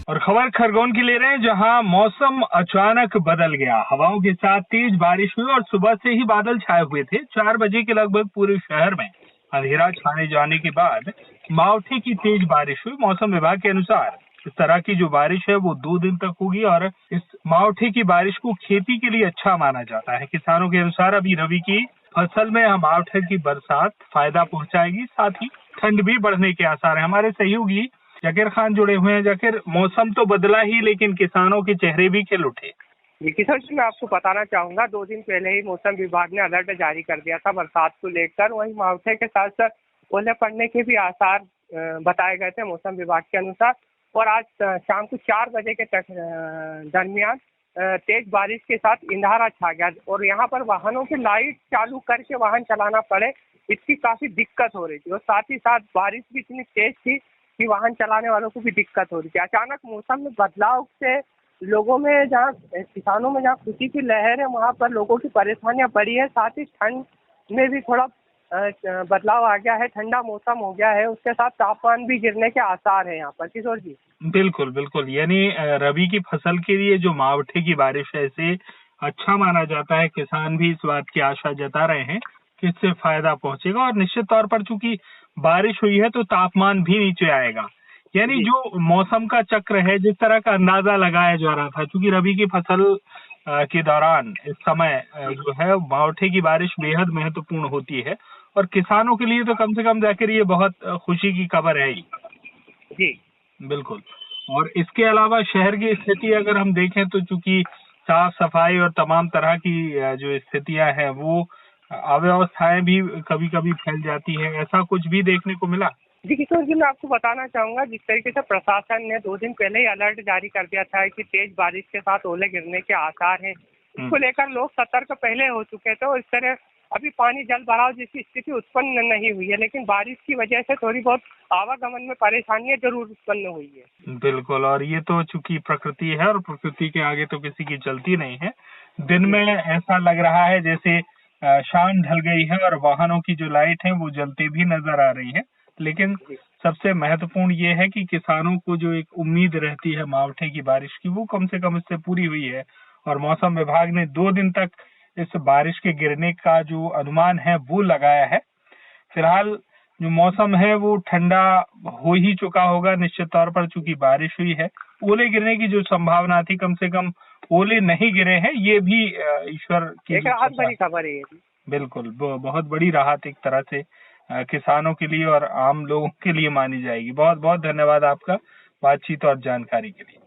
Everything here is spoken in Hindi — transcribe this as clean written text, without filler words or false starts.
और खबर खरगोन की ले रहे हैं, जहां मौसम अचानक बदल गया। हवाओं के साथ तेज बारिश हुई और सुबह से ही बादल छाए हुए थे। 4 बजे के लगभग पूरे शहर में अंधेरा छाने जाने के बाद मावठे की तेज बारिश हुई। मौसम विभाग के अनुसार इस तरह की जो बारिश है वो 2 दिन तक होगी और इस मावठे की बारिश को खेती के लिए अच्छा माना जाता है। किसानों के अनुसार अभी रबी की फसल में मावठे की बरसात फायदा पहुंचाएगी, साथ ही ठंड भी बढ़ने के आसार है। हमारे सहयोगी जकीर खान जुड़े हुए हैं। जकीर, मौसम तो बदला ही, लेकिन किसानों के चेहरे भी खिल उठे। जी किशोर जी, मैं आपको बताना चाहूंगा, 2 दिन पहले ही मौसम विभाग ने अलर्ट जारी कर दिया था बरसात को लेकर। वहीं मावठे के साथ साथ ओले पड़ने के भी आसार बताए गए थे मौसम विभाग के अनुसार। और आज शाम को 4 बजे के दरमियान तेज बारिश के साथ अंधारा छा गया और यहाँ पर वाहनों की लाइट चालू करके वाहन चलाना पड़े, इसकी काफी दिक्कत हो रही थी। और साथ ही साथ बारिश भी इतनी तेज थी कि वाहन चलाने वालों को भी दिक्कत हो रही थी। अचानक मौसम में बदलाव से लोगों में, जहाँ किसानों में जहाँ खुशी की लहर है, वहाँ पर लोगों की परेशानियां बढ़ी है। साथ ही ठंड में भी थोड़ा बदलाव आ गया है, ठंडा मौसम हो गया है, उसके साथ तापमान भी गिरने के आसार है यहाँ पर। किशोर जी, बिल्कुल बिल्कुल, यानी रबी की फसल के लिए जो मावठे की बारिश है इसे अच्छा माना जाता है। किसान भी इस बात की आशा जता रहे हैं कि इससे फायदा पहुंचेगा और निश्चित तौर पर चूंकि बारिश हुई है तो तापमान भी नीचे आएगा। यानी जो मौसम का चक्र है, जिस तरह का अंदाजा लगाया जा रहा था, चूंकि रबी की फसल के दौरान इस समय जो है मावठे की बारिश बेहद महत्वपूर्ण होती है और किसानों के लिए तो कम से कम जाकर ये बहुत खुशी की खबर है ही। जी बिल्कुल। और इसके अलावा शहर की स्थिति अगर हम देखें तो चूंकि साफ सफाई और तमाम तरह की जो स्थितियां हैं वो अव्यवस्थाएं भी कभी कभी फैल जाती है, ऐसा कुछ भी देखने को मिला। जी किशोर जी, मैं आपको बताना चाहूंगा, जिस तरीके से प्रशासन ने 2 दिन पहले ही अलर्ट जारी कर दिया था कि तेज बारिश के साथ ओले गिरने के आसार हैं, इसको लेकर लोग सतर्क पहले हो चुके थे। और इस तरह अभी पानी जल भराव जैसी स्थिति उत्पन्न नहीं हुई है, लेकिन बारिश की वजह से थोड़ी बहुत आवागमन में परेशानियां जरूर उत्पन्न हुई है। बिल्कुल, और ये तो चूंकि प्रकृति है और प्रकृति के आगे तो किसी की चलती नहीं है। दिन में ऐसा लग रहा है जैसे शाम ढल गई है और वाहनों की जो लाइट है वो जलती भी नजर आ रही है। लेकिन सबसे महत्वपूर्ण ये है कि किसानों को जो एक उम्मीद रहती है मावठे की बारिश की, वो कम से कम इससे पूरी हुई है। और मौसम विभाग ने 2 दिन तक इस बारिश के गिरने का जो अनुमान है वो लगाया है। फिलहाल जो मौसम है वो ठंडा हो ही चुका होगा निश्चित तौर पर, चूंकि बारिश हुई है। ओले गिरने की जो संभावना थी, कम से कम ओले नहीं गिरे हैं, ये भी ईश्वर की एक राहत भरी खबर है। बिल्कुल बहुत बड़ी राहत एक तरह से किसानों के लिए और आम लोगों के लिए मानी जाएगी। बहुत बहुत धन्यवाद आपका बातचीत और जानकारी के लिए।